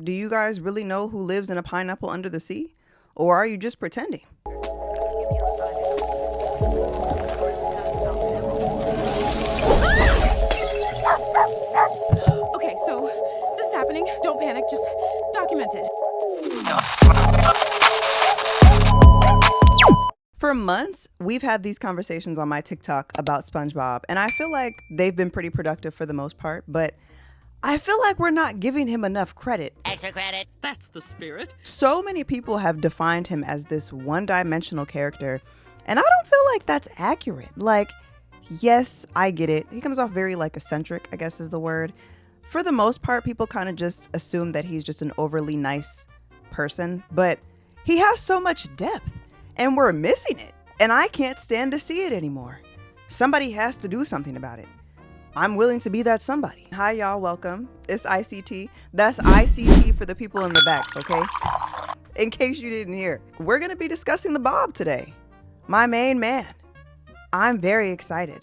Do you guys really know who lives in a pineapple under the sea? Or are you just pretending? Okay, so this is happening. Don't panic, just document it. For months, we've had these conversations on my TikTok about SpongeBob, and I feel like they've been pretty productive for the most part, but I feel like we're not giving him enough credit. Extra credit. That's the spirit. So many people have defined him as this one-dimensional character, and I don't feel like that's accurate. Like, yes, I get it. He comes off very eccentric, I guess is the word. For the most part, people kind of just assume that he's just an overly nice person, but he has so much depth, and we're missing it, and I can't stand to see it anymore. Somebody has to do something about it. I'm willing to be that somebody. Hi, y'all. Welcome. It's ICT. That's ICT for the people in the back, okay? In case you didn't hear, we're going to be discussing the Bob today. My main man. I'm very excited.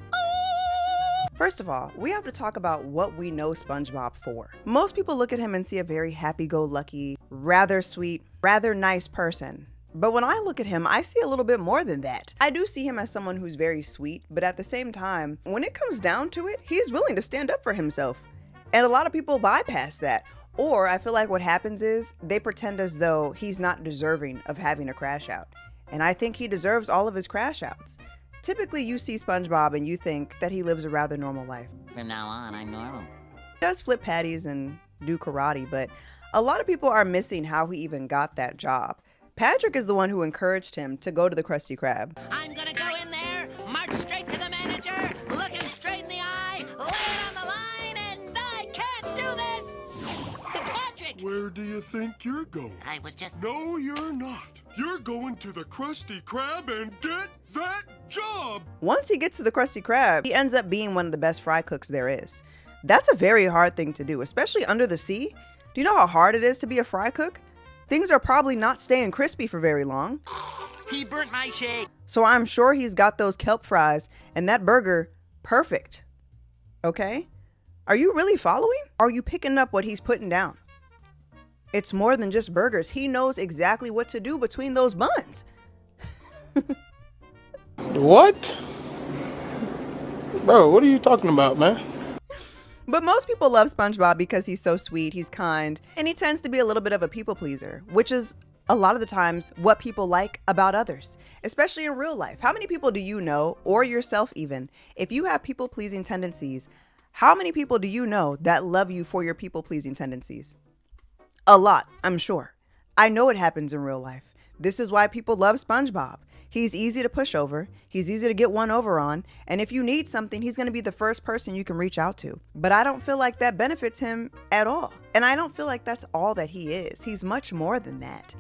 First of all, we have to talk about what we know SpongeBob for. Most people look at him and see a very happy-go-lucky, rather sweet, rather nice person. But when I look at him, I see a little bit more than that. I do see him as someone who's very sweet, but at the same time, when it comes down to it, he's willing to stand up for himself. And a lot of people bypass that. Or I feel like what happens is they pretend as though he's not deserving of having a crash out. And I think he deserves all of his crash outs. Typically, you see SpongeBob and you think that he lives a rather normal life. From now on, I'm normal. He does flip patties and do karate, but a lot of people are missing how he even got that job. Patrick is the one who encouraged him to go to the Krusty Krab. I'm gonna go in there, march straight to the manager, look him straight in the eye, lay it on the line, and I can't do this! Patrick! Where do you think you're going? I was just... No, you're not. You're going to the Krusty Krab and get that job! Once he gets to the Krusty Krab, he ends up being one of the best fry cooks there is. That's a very hard thing to do, especially under the sea. Do you know how hard it is to be a fry cook? Things are probably not staying crispy for very long. He burnt my shake! So I'm sure he's got those kelp fries and that burger perfect. Okay? Are you really following? Are you picking up what he's putting down? It's more than just burgers. He knows exactly what to do between those buns. What? Bro, what are you talking about, man? But most people love SpongeBob because he's so sweet, he's kind, and he tends to be a little bit of a people pleaser, which is a lot of the times what people like about others, especially in real life. How many people do you know, or yourself even, if you have people pleasing tendencies, how many people do you know that love you for your people pleasing tendencies? A lot, I'm sure. I know it happens in real life. This is why people love SpongeBob. He's easy to push over, he's easy to get one over on, and if you need something, he's going to be the first person you can reach out to. But I don't feel like that benefits him at all. And I don't feel like that's all that he is. He's much more than that.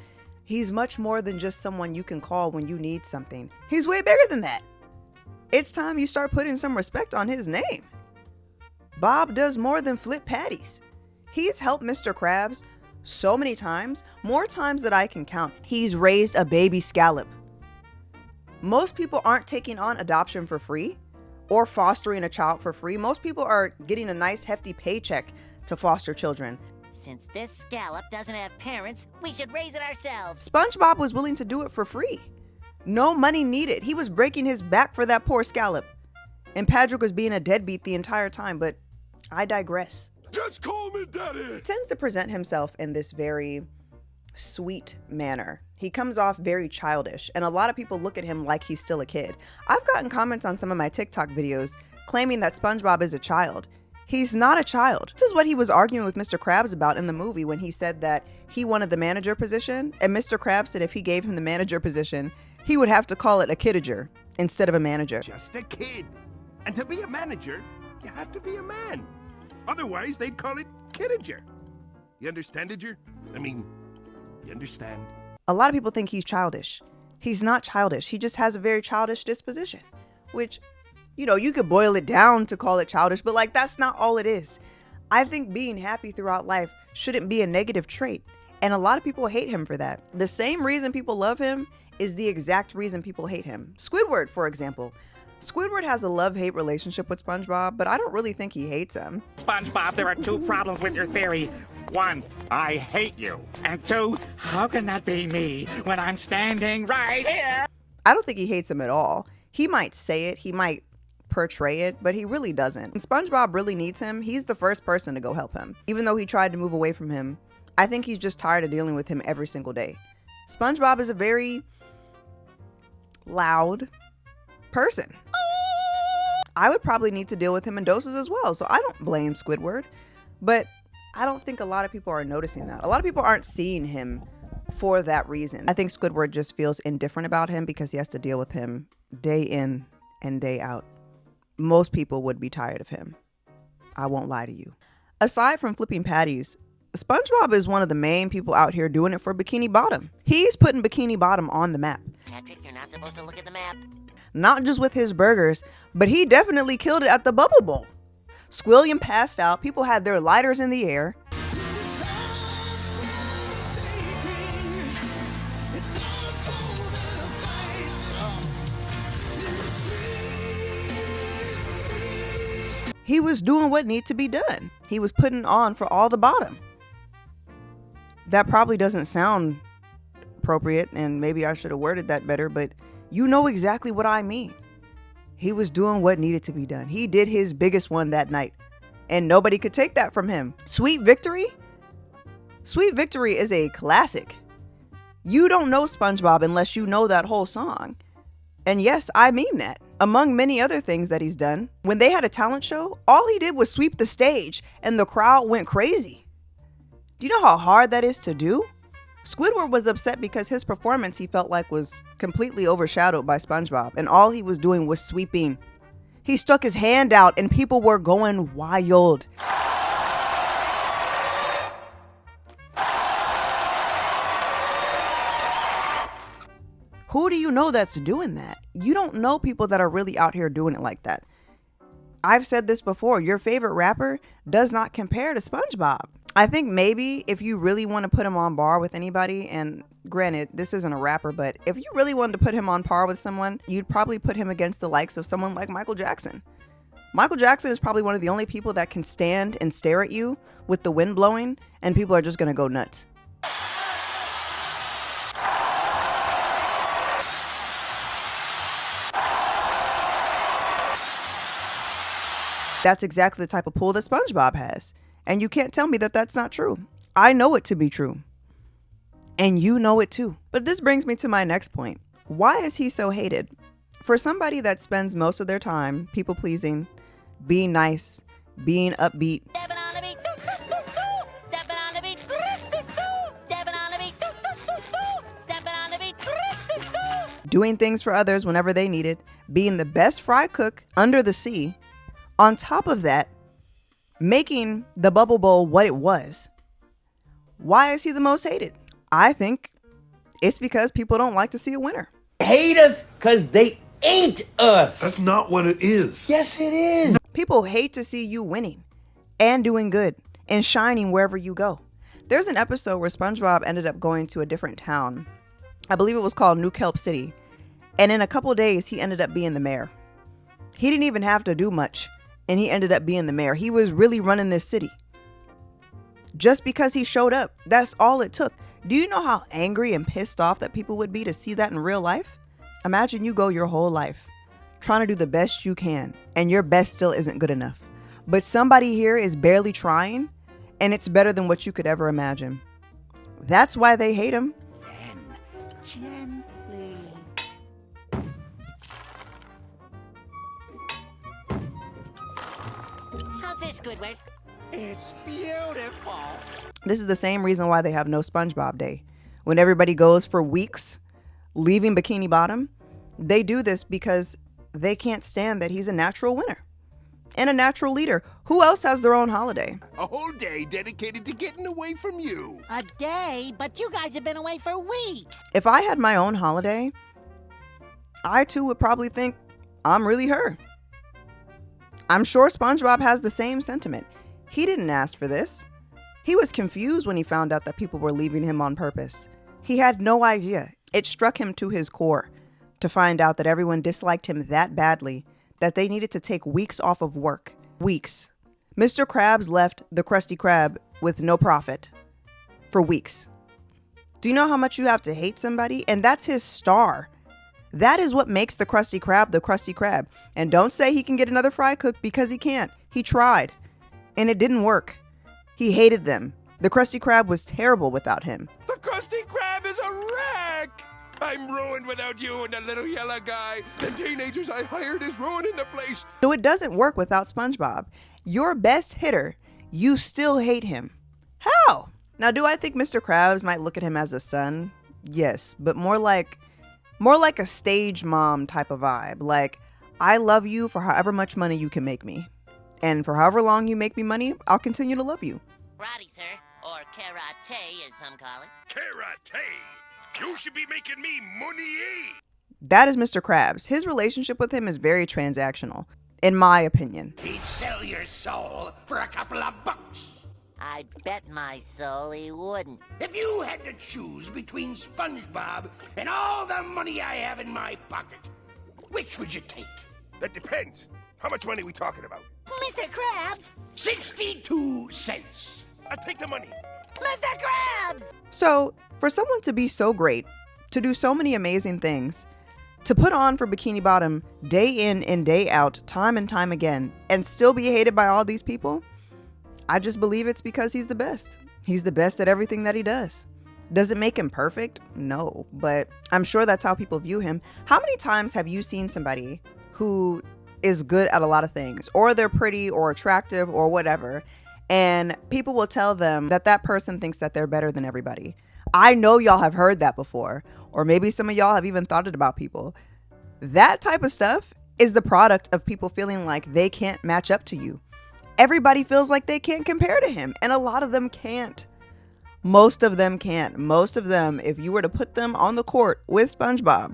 He's much more than just someone you can call when you need something. He's way bigger than that. It's time you start putting some respect on his name. Bob does more than flip patties. He's helped Mr. Krabs so many times, more times than I can count. He's raised a baby scallop. Most people aren't taking on adoption for free or fostering a child for free. Most people are getting a nice hefty paycheck to foster children. Since this scallop doesn't have parents, we should raise it ourselves. SpongeBob was willing to do it for free. No money needed. He was breaking his back for that poor scallop. And Patrick was being a deadbeat the entire time, but I digress. Just call me Daddy! He tends to present himself in this very sweet manner. He comes off very childish, and a lot of people look at him like he's still a kid. I've gotten comments on some of my TikTok videos claiming that SpongeBob is a child. He's not a child. This is what he was arguing with Mr. Krabs about in the movie when he said that he wanted the manager position, and Mr. Krabs said if he gave him the manager position, he would have to call it a kidager instead of a manager. Just a kid. And to be a manager, you have to be a man. Otherwise, they'd call it kidager. You understand, Diger? I mean, you understand? A lot of people think he's childish. He's not childish. He just has a very childish disposition, which, you know, you could boil it down to call it childish, but like that's not all it is. I think being happy throughout life shouldn't be a negative trait. And a lot of people hate him for that. The same reason people love him is the exact reason people hate him. Squidward, for example. Squidward has a love-hate relationship with SpongeBob, but I don't really think he hates him. SpongeBob, there are two problems with your theory. One, I hate you. And two, how can that be me when I'm standing right here? I don't think he hates him at all. He might say it, he might portray it, but he really doesn't. When SpongeBob really needs him, he's the first person to go help him. Even though he tried to move away from him, I think he's just tired of dealing with him every single day. SpongeBob is a very loud person. I would probably need to deal with him in doses as well, so I don't blame Squidward. But I don't think a lot of people are noticing that. A lot of people aren't seeing him for that reason. I think Squidward just feels indifferent about him because he has to deal with him day in and day out. Most people would be tired of him. I won't lie to you. Aside from flipping patties, SpongeBob is one of the main people out here doing it for Bikini Bottom. He's putting Bikini Bottom on the map. Patrick, you're not supposed to look at the map. Not just with his burgers, but he definitely killed it at the Bubble Bowl. Squilliam passed out. People had their lighters in the air. He was doing what needed to be done. He was putting on for all the bottom. That probably doesn't sound appropriate, and maybe I should have worded that better, but you know exactly what I mean. He was doing what needed to be done. He did his biggest one that night, and nobody could take that from him. Sweet Victory? Sweet Victory is a classic. You don't know SpongeBob unless you know that whole song. And yes, I mean that. Among many other things that he's done, when they had a talent show, all he did was sweep the stage and the crowd went crazy. Do you know how hard that is to do? Squidward was upset because his performance he felt like was completely overshadowed by SpongeBob, and all he was doing was sweeping. He stuck his hand out and people were going wild. Who do you know that's doing that? You don't know people that are really out here doing it like that. I've said this before, your favorite rapper does not compare to SpongeBob. I think maybe if you really want to put him on par with anybody, and granted, this isn't a rapper, but if you really wanted to put him on par with someone, you'd probably put him against the likes of someone like Michael Jackson. Michael Jackson is probably one of the only people that can stand and stare at you with the wind blowing, and people are just going to go nuts. That's exactly the type of pull that SpongeBob has. And you can't tell me that that's not true. I know it to be true. And you know it too. But this brings me to my next point. Why is he so hated? For somebody that spends most of their time people pleasing, being nice, being upbeat, doing things for others whenever they need it, being the best fry cook under the sea, on top of that, making the Bubble Bowl what it was. Why is he the most hated? I think it's because people don't like to see a winner. Hate us because they ain't us. That's not what it is. Yes, it is. People hate to see you winning and doing good and shining wherever you go. There's an episode where SpongeBob ended up going to a different town. I believe it was called New Kelp City. And in a couple of days, he ended up being the mayor. He didn't even have to do much. And he ended up being the mayor. He was really running this city. Just because he showed up, that's all it took. Do you know how angry and pissed off that people would be to see that in real life? Imagine you go your whole life trying to do the best you can, and your best still isn't good enough. But somebody here is barely trying, and it's better than what you could ever imagine. That's why they hate him. How's this, Squidward? It's beautiful. This is the same reason why they have no SpongeBob Day. When everybody goes for weeks leaving Bikini Bottom, they do this because they can't stand that he's a natural winner and a natural leader. Who else has their own holiday? A whole day dedicated to getting away from you. A day? But you guys have been away for weeks. If I had my own holiday, I too would probably think I'm really her. I'm sure SpongeBob has the same sentiment. He didn't ask for this. He was confused when he found out that people were leaving him on purpose. He had no idea. It struck him to his core to find out that everyone disliked him that badly that they needed to take weeks off of work. Weeks. Mr. Krabs left the Krusty Krab with no profit for weeks. Do you know how much you have to hate somebody? And that's his star. That is what makes the Krusty Krab the Krusty Krab. And don't say he can get another fry cook, because he can't. He tried. And it didn't work. He hated them. The Krusty Krab was terrible without him. The Krusty Krab is a wreck! I'm ruined without you and the little yellow guy. The teenagers I hired is ruining the place. So it doesn't work without SpongeBob. Your best hitter, you still hate him. How? Now, do I think Mr. Krabs might look at him as a son? Yes, but more like a stage mom type of vibe. Like, I love you for however much money you can make me. And for however long you make me money, I'll continue to love you. Roddy, sir, or karate, as some call it. Karate! You should be making me money! That is Mr. Krabs. His relationship with him is very transactional, in my opinion. He'd sell your soul for a couple of bucks. I bet my soul he wouldn't. If you had to choose between SpongeBob and all the money I have in my pocket, which would you take? That depends. How much money are we talking about? Mr. Krabs! 62 cents. I'll take the money. Mr. Krabs! So, for someone to be so great, to do so many amazing things, to put on for Bikini Bottom day in and day out, time and time again, and still be hated by all these people, I just believe it's because he's the best. He's the best at everything that he does. Does it make him perfect? No, but I'm sure that's how people view him. How many times have you seen somebody who is good at a lot of things, or they're pretty or attractive or whatever, and people will tell them that that person thinks that they're better than everybody? I know y'all have heard that before, or maybe some of y'all have even thought it about people. That type of stuff is the product of people feeling like they can't match up to you. Everybody feels like they can't compare to him, and a lot of them can't. Most of them can't. Most of them, if you were to put them on the court with SpongeBob,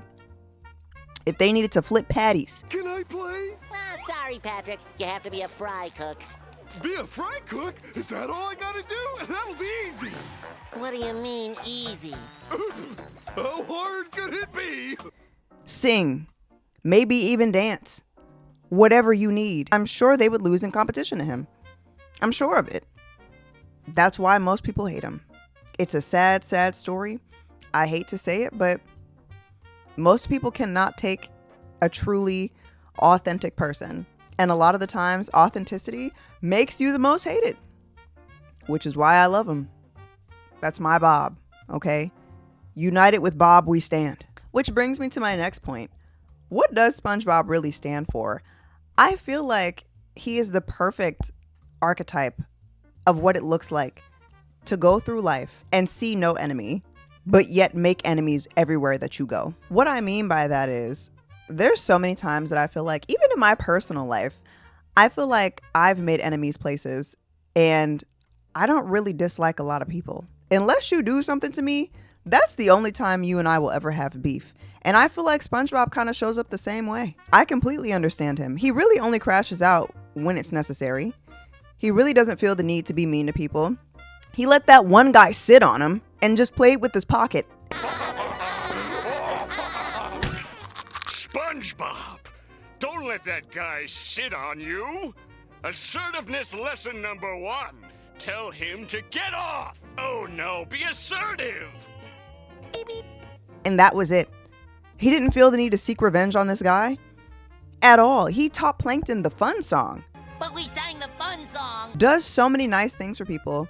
if they needed to flip patties. Can I play? Well, sorry, Patrick. You have to be a fry cook. Be a fry cook? Is that all I gotta do? That'll be easy. What do you mean, easy? How hard could it be? Sing, maybe even dance. Whatever you need. I'm sure they would lose in competition to him. I'm sure of it. That's why most people hate him. It's a sad, sad story. I hate to say it, but most people cannot take a truly authentic person. And a lot of the times, authenticity makes you the most hated, which is why I love him. That's my Bob, okay? United with Bob, we stand. Which brings me to my next point. What does SpongeBob really stand for? I feel like he is the perfect archetype of what it looks like to go through life and see no enemy, but yet make enemies everywhere that you go. What I mean by that is, there's so many times that I feel like, even in my personal life, I feel like I've made enemies places, and I don't really dislike a lot of people. Unless you do something to me, that's the only time you and I will ever have beef. And I feel like SpongeBob kind of shows up the same way. I completely understand him. He really only crashes out when it's necessary. He really doesn't feel the need to be mean to people. He let that one guy sit on him and just played with his pocket. SpongeBob, don't let that guy sit on you. Assertiveness lesson number 1. Tell him to get off. Oh no, be assertive. And that was it. He didn't feel the need to seek revenge on this guy at all. He taught Plankton the fun song. But we sang the fun song. Does so many nice things for people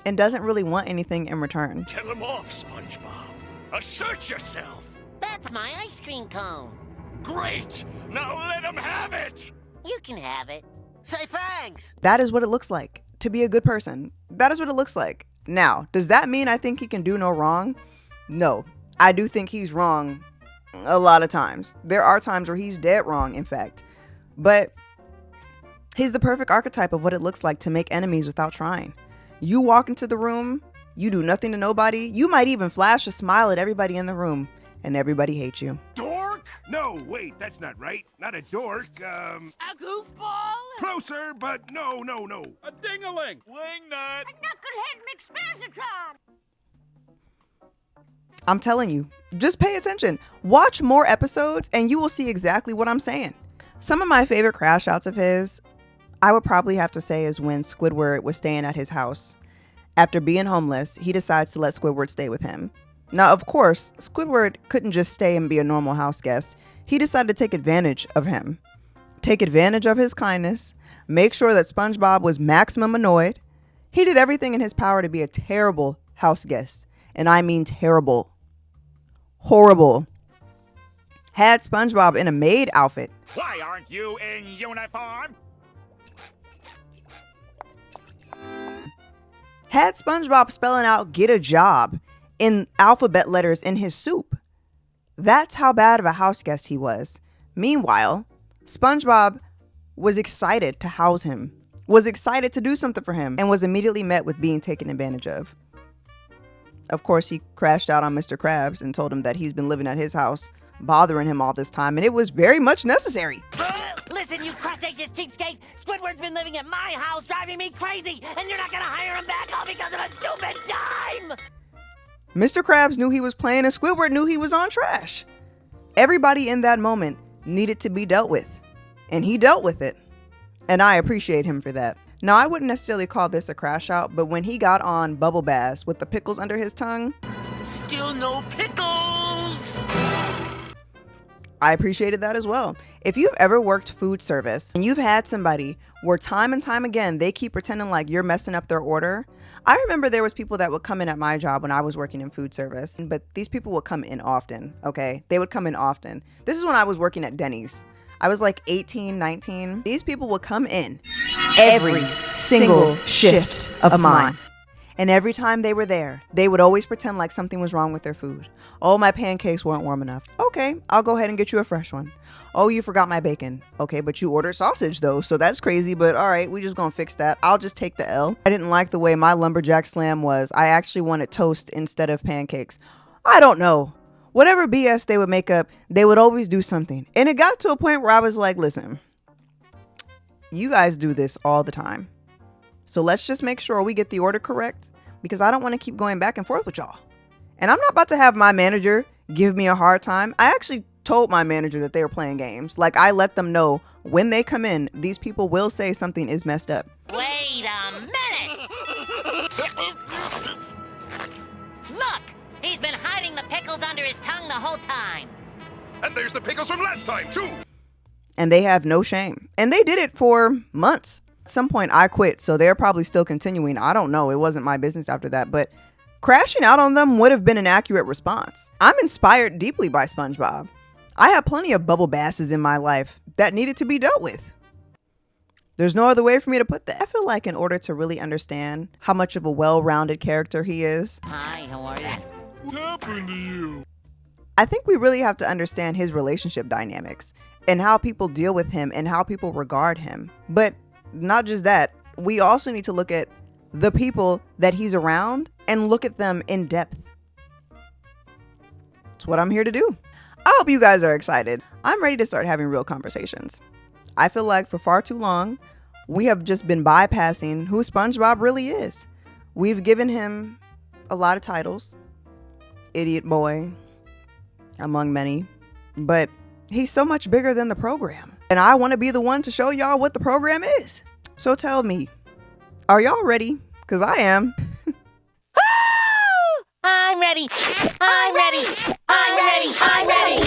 and doesn't really want anything in return. Tell him off, SpongeBob. Assert yourself. That's my ice cream cone. Great. Now let him have it. You can have it. Say thanks. That is what it looks like to be a good person. That is what it looks like. Now, does that mean I think he can do no wrong? No, I do think he's wrong a lot of times. There are times where he's dead wrong, in fact. But he's the perfect archetype of what it looks like to make enemies without trying. You walk into the room, you do nothing to nobody. You might even flash a smile at everybody in the room, and everybody hates you. Dork? No, wait, that's not right. Not a dork, A goofball? Closer, but no. A ding-a-ling. Wingnut. A knucklehead McSpazzatron! I'm telling you, just pay attention. Watch more episodes and you will see exactly what I'm saying. Some of my favorite crash outs of his, I would probably have to say, is when Squidward was staying at his house After being homeless, he decides to let Squidward stay with him. Now, of course, Squidward couldn't just stay and be a normal house guest. He decided to take advantage of him. Take advantage of his kindness. Make sure that SpongeBob was maximum annoyed. He did everything in his power to be a terrible house guest. And I mean terrible. Horrible. Had SpongeBob in a maid outfit. Why aren't you in uniform? Had SpongeBob spelling out "get a job" in alphabet letters in his soup. That's how bad of a house guest he was. Meanwhile, SpongeBob was excited to house him, was excited to do something for him, and was immediately met with being taken advantage of. Of course, he crashed out on Mr. Krabs and told him that he's been living at his house, bothering him all this time, and it was very much necessary. Listen, you crustaceous cheapskate! Squidward's been living at my house, driving me crazy, and you're not gonna hire him back all because of a stupid dime! Mr. Krabs knew he was playing, and Squidward knew he was on trash. Everybody in that moment needed to be dealt with, and he dealt with it, and I appreciate him for that. Now, I wouldn't necessarily call this a crash out, but when he got on Bubble Bass with the pickles under his tongue, Still no pickles! I appreciated that as well. If you've ever worked food service and you've had somebody where time and time again they keep pretending like you're messing up their order. I remember there was people that would come in at my job when I was working in food service, but these people would come in often, okay? They would come in often. This is when I was working at Denny's. I was like 18, 19. These people would come in every single shift of mine. And every time they were there, they would always pretend like something was wrong with their food. Oh, my pancakes weren't warm enough. Okay, I'll go ahead and get you a fresh one. Oh, you forgot my bacon. Okay, but you ordered sausage though, so that's crazy, but all right, we just gonna fix that. I'll just take the L. I didn't like the way my lumberjack slam was. I actually wanted toast instead of pancakes. I don't know. Whatever BS they would make up, they would always do something. And it got to a point where I was like, listen, you guys do this all the time. So let's just make sure we get the order correct, because I don't want to keep going back and forth with y'all. And I'm not about to have my manager give me a hard time. I actually told my manager that they were playing games. Like, I let them know when they come in, these people will say something is messed up. Wait a minute! Look! He's been hiding the pickles under his tongue the whole time. And there's the pickles from last time, too. And they have no shame. And they did it for months. At some point, I quit, so they're probably still continuing. I don't know. It wasn't my business after that. But crashing out on them would have been an accurate response. I'm inspired deeply by SpongeBob. I have plenty of bubble basses in my life that needed to be dealt with. There's no other way for me to put that. I feel like in order to really understand how much of a well-rounded character he is, Hi, how are you? What happened to you? I think we really have to understand his relationship dynamics and how people deal with him and how people regard him. But not just that, we also need to look at the people that he's around and look at them in depth. It's what I'm here to do. I hope you guys are excited. I'm ready to start having real conversations. I feel like for far too long, we have just been bypassing who SpongeBob really is. We've given him a lot of titles. Idiot boy, among many. But he's so much bigger than the program. And I want to be the one to show y'all what the program is. So tell me, are y'all ready? Because I am. I'm ready! I'm ready! I'm ready! I'm ready!